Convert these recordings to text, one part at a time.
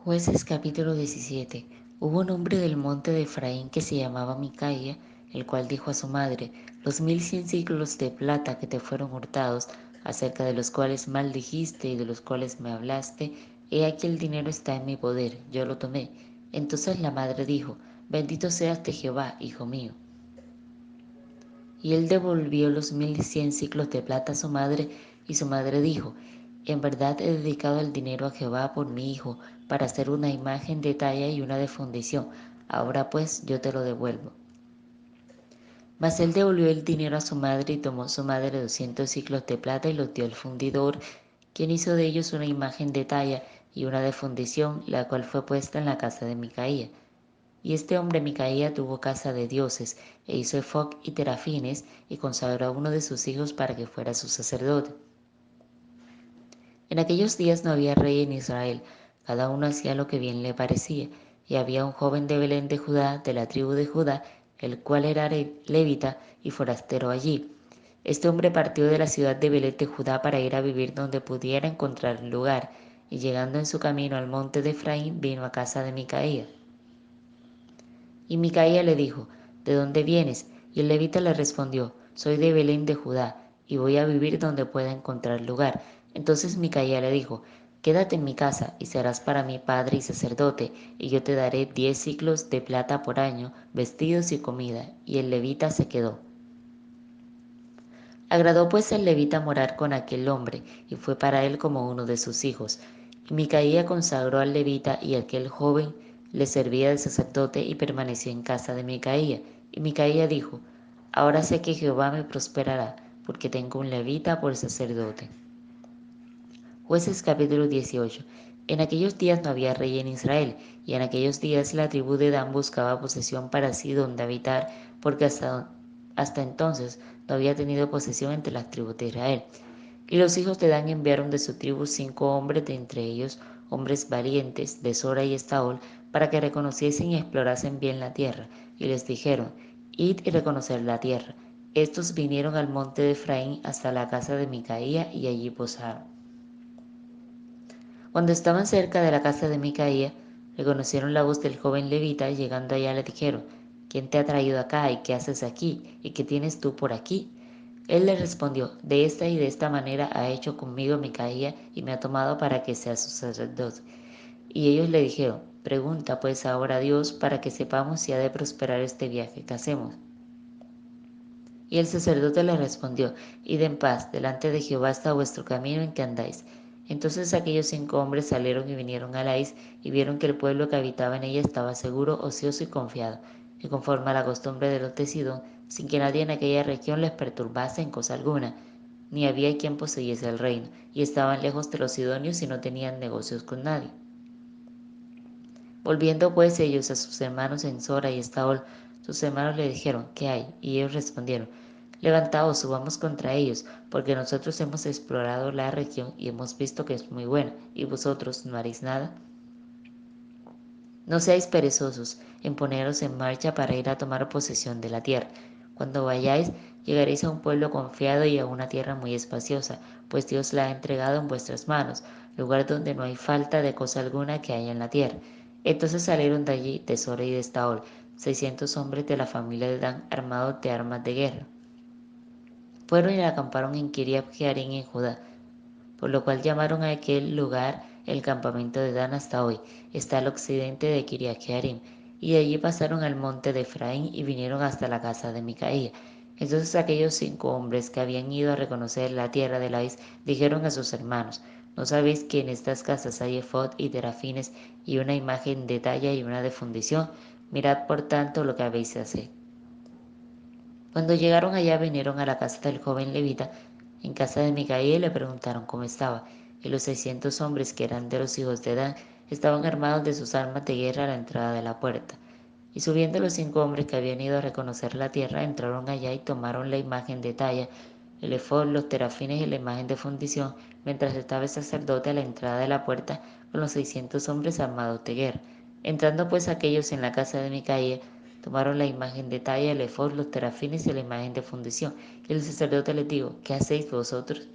Jueces capítulo 17. Hubo un hombre del monte de Efraín que se llamaba Micaía, el cual dijo a su madre: Los 1100 siclos de plata que te fueron hurtados, acerca de los cuales maldijiste y de los cuales me hablaste, he aquí el dinero está en mi poder, yo lo tomé. Entonces la madre dijo: Bendito seas de Jehová, hijo mío. Y él devolvió los 1100 siclos de plata a su madre, y su madre dijo: En verdad he dedicado el dinero a Jehová por mi hijo, para hacer una imagen de talla y una de fundición. Ahora pues yo te lo devuelvo. Mas él devolvió el dinero a su madre, y tomó su madre 200 siclos de plata y los dio al fundidor, quien hizo de ellos una imagen de talla y una de fundición, la cual fue puesta en la casa de Micaía. Y este hombre Micaía tuvo casa de dioses, e hizo ephod y terafines, y consagró a uno de sus hijos para que fuera su sacerdote. En aquellos días no había rey en Israel, cada uno hacía lo que bien le parecía, y había un joven de Belén de Judá, de la tribu de Judá, el cual era levita y forastero allí. Este hombre partió de la ciudad de Belén de Judá para ir a vivir donde pudiera encontrar lugar, y llegando en su camino al monte de Efraín, vino a casa de Micaía. Y Micaía le dijo: ¿De dónde vienes? Y el levita le respondió: Soy de Belén de Judá, y voy a vivir donde pueda encontrar lugar. Entonces Micaía le dijo: Quédate en mi casa, y serás para mí padre y sacerdote, y yo te daré 10 siclos de plata por año, vestidos y comida. Y el levita se quedó. Agradó pues el levita morar con aquel hombre, y fue para él como uno de sus hijos. Y Micaía consagró al levita, y aquel joven le servía de sacerdote y permaneció en casa de Micaía. Y Micaía dijo: Ahora sé que Jehová me prosperará, porque tengo un levita por sacerdote. Jueces capítulo 18. En aquellos días no había rey en Israel, y en aquellos días la tribu de Dan buscaba posesión para sí donde habitar, porque hasta entonces no había tenido posesión entre las tribus de Israel. Y los hijos de Dan enviaron de su tribu 5 hombres, de entre ellos hombres valientes, de Sora y Estaol, para que reconociesen y explorasen bien la tierra. Y les dijeron: Id y reconocer la tierra. Estos vinieron al monte de Efraín hasta la casa de Micaía, y allí posaron. Cuando estaban cerca de la casa de Micaía, reconocieron la voz del joven levita, y llegando allá le dijeron: ¿Quién te ha traído acá, y qué haces aquí, y qué tienes tú por aquí? Él les respondió: De esta y de esta manera ha hecho conmigo Micaía, y me ha tomado para que sea su sacerdote. Y ellos le dijeron: Pregunta pues ahora a Dios, para que sepamos si ha de prosperar este viaje que hacemos. Y el sacerdote le respondió: Id en paz, delante de Jehová está vuestro camino en que andáis. Entonces aquellos 5 hombres salieron y vinieron a Lais, y vieron que el pueblo que habitaba en ella estaba seguro, ocioso y confiado, y conforme a la costumbre de los de Sidón, sin que nadie en aquella región les perturbase en cosa alguna, ni había quien poseyese el reino, y estaban lejos de los sidonios y no tenían negocios con nadie. Volviendo pues ellos a sus hermanos en Sora y Estaol, sus hermanos le dijeron: ¿Qué hay? Y ellos respondieron: Levantaos, subamos contra ellos, porque nosotros hemos explorado la región y hemos visto que es muy buena, y vosotros no haréis nada. No seáis perezosos en poneros en marcha para ir a tomar posesión de la tierra. Cuando vayáis, llegaréis a un pueblo confiado y a una tierra muy espaciosa, pues Dios la ha entregado en vuestras manos, lugar donde no hay falta de cosa alguna que haya en la tierra. Entonces salieron de allí, de Sora y de Estaol, 600 hombres de la familia de Dan, armados de armas de guerra. Fueron y acamparon en Kiriath Jearim en Judá, por lo cual llamaron a aquel lugar el campamento de Dan hasta hoy. Está al occidente de Kiriath Jearim. Y de allí pasaron al monte de Efraín y vinieron hasta la casa de Micaía. Entonces aquellos 5 hombres que habían ido a reconocer la tierra de Lais dijeron a sus hermanos: ¿No sabéis que en estas casas hay ephod y terafines, y una imagen de talla y una de fundición? Mirad por tanto lo que habéis de hacer. Cuando llegaron allá, vinieron a la casa del joven levita, en casa de Micaía, y le preguntaron cómo estaba. Y los 600 hombres que eran de los hijos de Dan estaban armados de sus armas de guerra a la entrada de la puerta. Y subiendo los 5 hombres que habían ido a reconocer la tierra, entraron allá y tomaron la imagen de talla, el ephod, los terafines y la imagen de fundición, mientras estaba el sacerdote a la entrada de la puerta con los 600 hombres armados de guerra. Entrando pues aquellos en la casa de Micaía, tomaron la imagen de talla, el ephod, los terafines y la imagen de fundición. Y el sacerdote les dijo: ¿Qué hacéis vosotros?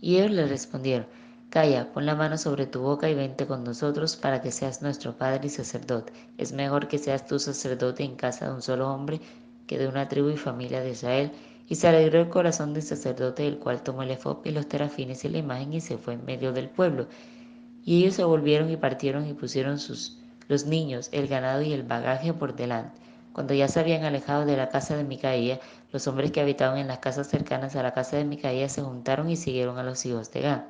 Y ellos le respondieron: Calla, pon la mano sobre tu boca y vente con nosotros para que seas nuestro padre y sacerdote. Es mejor que seas tú sacerdote en casa de un solo hombre que de una tribu y familia de Israel. Y se alegró el corazón del sacerdote, el cual tomó el efod y los terafines y la imagen y se fue en medio del pueblo. Y ellos se volvieron y partieron y pusieron los niños, el ganado y el bagaje por delante. Cuando ya se habían alejado de la casa de Micaía, los hombres que habitaban en las casas cercanas a la casa de Micaía se juntaron y siguieron a los hijos de Gad.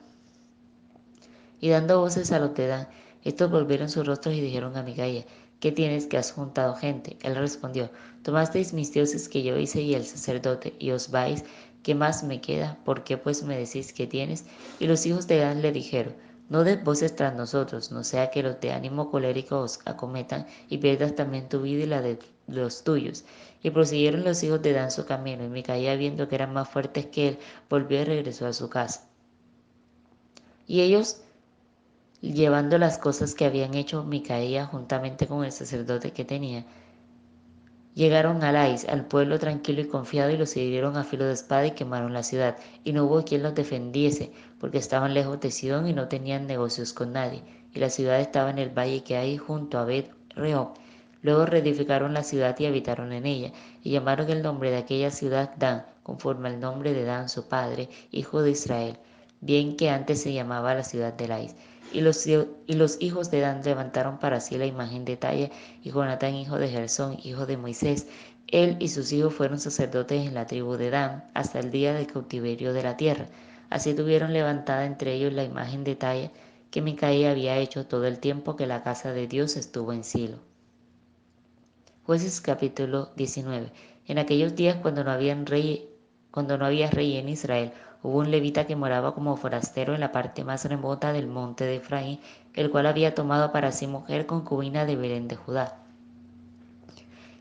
Y dando voces a los de Dan, estos volvieron sus rostros y dijeron a Micaía: ¿Qué tienes, que has juntado gente? Él respondió: Tomasteis mis dioses que yo hice y el sacerdote, y os vais. ¿Qué más me queda? ¿Por qué pues me decís que tienes? Y los hijos de Dan le dijeron: No des voces tras nosotros, no sea que los de ánimo colérico os acometan y pierdas también tu vida y la de los tuyos. Y prosiguieron los hijos de Dan su camino, y Micaía, viendo que eran más fuertes que él, volvió y regresó a su casa. Y ellos, llevando las cosas que habían hecho Micaía juntamente con el sacerdote que tenía, llegaron a Lais, al pueblo tranquilo y confiado, y los hirieron a filo de espada y quemaron la ciudad, y no hubo quien los defendiese, porque estaban lejos de Sidón y no tenían negocios con nadie, y la ciudad estaba en el valle que hay junto a Bet Rehob. Luego reedificaron la ciudad y habitaron en ella, y llamaron el nombre de aquella ciudad Dan, conforme al nombre de Dan su padre, hijo de Israel, bien que antes se llamaba la ciudad de Lais. Y los hijos de Dan levantaron para sí la imagen de talla, y Jonatán, hijo de Gersón, hijo de Moisés, él y sus hijos fueron sacerdotes en la tribu de Dan hasta el día del cautiverio de la tierra. Así tuvieron levantada entre ellos la imagen de talla que Micaía había hecho todo el tiempo que la casa de Dios estuvo en Silo. Jueces capítulo 19. En aquellos días cuando no había rey en Israel, hubo un levita que moraba como forastero en la parte más remota del monte de Efraín, el cual había tomado para sí mujer concubina de Belén de Judá.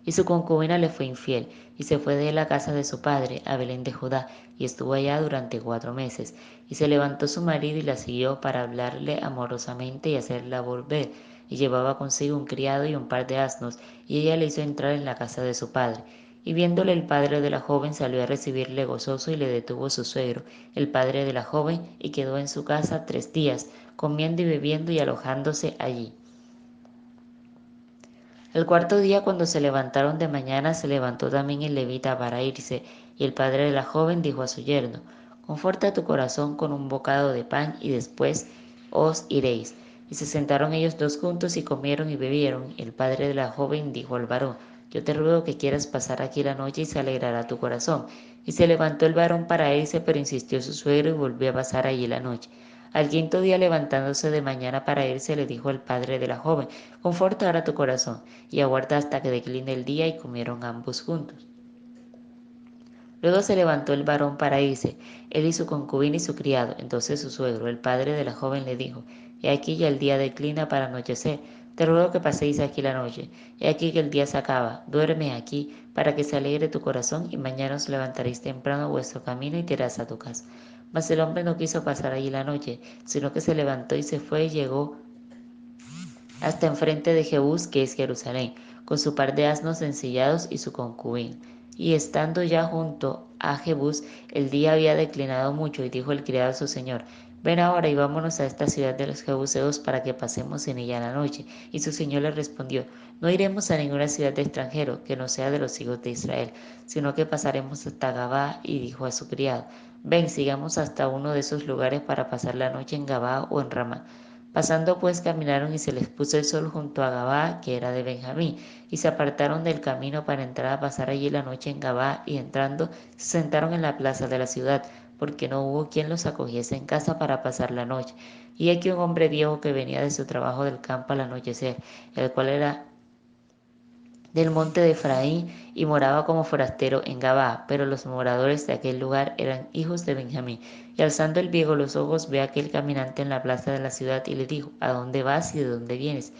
Y su concubina le fue infiel, y se fue de la casa de su padre, a Belén de Judá, y estuvo allá durante 4 meses. Y se levantó su marido y la siguió para hablarle amorosamente y hacerla volver. Y llevaba consigo un criado y un par de asnos, y ella le hizo entrar en la casa de su padre. Y viéndole el padre de la joven salió a recibirle gozoso, y le detuvo su suegro, el padre de la joven, y quedó en su casa 3 días, comiendo y bebiendo y alojándose allí. El cuarto día, cuando se levantaron de mañana, se levantó también el levita para irse, y el padre de la joven dijo a su yerno: Conforta tu corazón con un bocado de pan, y después os iréis. Y se sentaron ellos dos juntos y comieron y bebieron. Y el padre de la joven dijo al varón: Yo te ruego que quieras pasar aquí la noche y se alegrará tu corazón. Y se levantó el varón para irse, pero insistió su suegro y volvió a pasar allí la noche. Al quinto día, levantándose de mañana para irse, le dijo el padre de la joven: Conforta ahora tu corazón y aguarda hasta que decline el día. Y comieron ambos juntos. Luego se levantó el varón para irse, él y su concubina y su criado. Entonces su suegro, el padre de la joven, le dijo: He aquí ya el día declina para anochecer, te ruego que paséis aquí la noche. He aquí que el día se acaba, duerme aquí, para que se alegre tu corazón, y mañana os levantaréis temprano a vuestro camino y te irás a tu casa. Mas el hombre no quiso pasar allí la noche, sino que se levantó y se fue, y llegó hasta enfrente de Jebús, que es Jerusalén, con su par de asnos ensillados y su concubina. Y estando ya junto a Jebús, el día había declinado mucho, y dijo el criado a su señor: Ven ahora y vámonos a esta ciudad de los Jebuseos para que pasemos en ella la noche. Y su señor le respondió: No iremos a ninguna ciudad de extranjero que no sea de los hijos de Israel, sino que pasaremos hasta Gabá. Y dijo a su criado: Ven, sigamos hasta uno de esos lugares para pasar la noche en Gabá o en Ramá. Pasando pues caminaron, y se les puso el sol junto a Gabá, que era de Benjamín, y se apartaron del camino para entrar a pasar allí la noche en Gabá, y entrando se sentaron en la plaza de la ciudad, porque no hubo quien los acogiese en casa para pasar la noche. Y aquí un hombre viejo que venía de su trabajo del campo al anochecer, el cual era del monte de Efraín, y moraba como forastero en Gabá, pero los moradores de aquel lugar eran hijos de Benjamín. Y alzando el viejo los ojos, ve a aquel caminante en la plaza de la ciudad, y le dijo: ¿A dónde vas y de dónde vienes?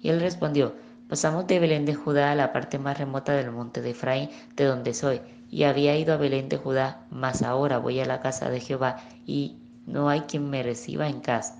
Y él respondió: Pasamos de Belén de Judá a la parte más remota del monte de Efraín, de donde soy, y había ido a Belén de Judá, mas ahora voy a la casa de Jehová, y no hay quien me reciba en casa.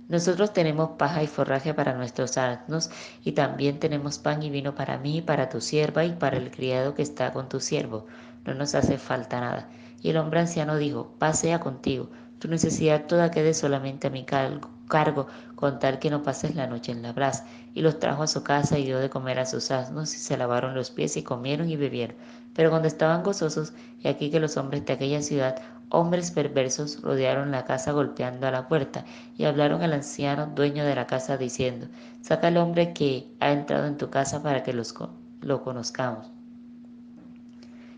Nosotros tenemos paja y forraje para nuestros asnos, y también tenemos pan y vino para mí, para tu sierva y para el criado que está con tu siervo. No nos hace falta nada. Y el hombre anciano dijo: Paz sea contigo. Tu necesidad toda quede solamente a mi cargo, con tal que no pases la noche en la brasa. Y los trajo a su casa y dio de comer a sus asnos, y se lavaron los pies y comieron y bebieron. Pero cuando estaban gozosos, he aquí que los hombres de aquella ciudad, hombres perversos, rodearon la casa golpeando a la puerta, y hablaron al anciano dueño de la casa diciendo: Saca al hombre que ha entrado en tu casa para que lo conozcamos.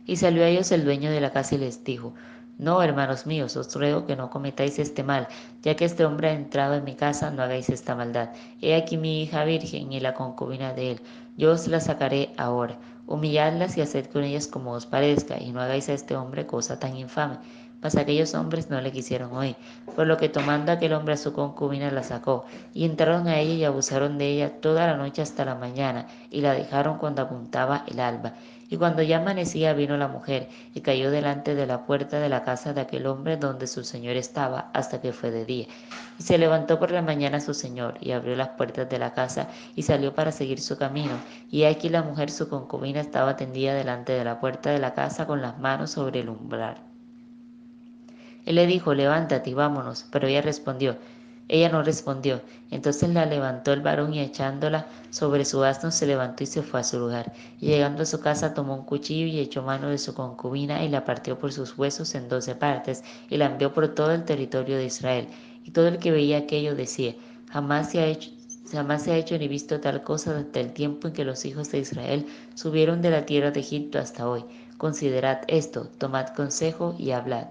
Y salió a ellos el dueño de la casa y les dijo: No, hermanos míos, os ruego que no cometáis este mal, ya que este hombre ha entrado en mi casa, no hagáis esta maldad. He aquí mi hija virgen y la concubina de él, yo os la sacaré ahora. Humilladlas y haced con ellas como os parezca, y no hagáis a este hombre cosa tan infame. Mas aquellos hombres no le quisieron oír, por lo que tomando aquel hombre a su concubina la sacó, y entraron a ella y abusaron de ella toda la noche hasta la mañana, y la dejaron cuando apuntaba el alba. Y cuando ya amanecía vino la mujer, y cayó delante de la puerta de la casa de aquel hombre donde su señor estaba, hasta que fue de día. Y se levantó por la mañana su señor, y abrió las puertas de la casa, y salió para seguir su camino. Y aquí la mujer su concubina estaba tendida delante de la puerta de la casa con las manos sobre el umbral. Él le dijo: Levántate y vámonos. Pero ella no respondió. Entonces la levantó el varón y echándola sobre su asno se levantó y se fue a su lugar. Y llegando a su casa tomó un cuchillo y echó mano de su concubina y la partió por sus huesos en 12 partes y la envió por todo el territorio de Israel. Y todo el que veía aquello decía: Jamás se ha hecho ni visto tal cosa desde el tiempo en que los hijos de Israel subieron de la tierra de Egipto hasta hoy. Considerad esto, tomad consejo y hablad.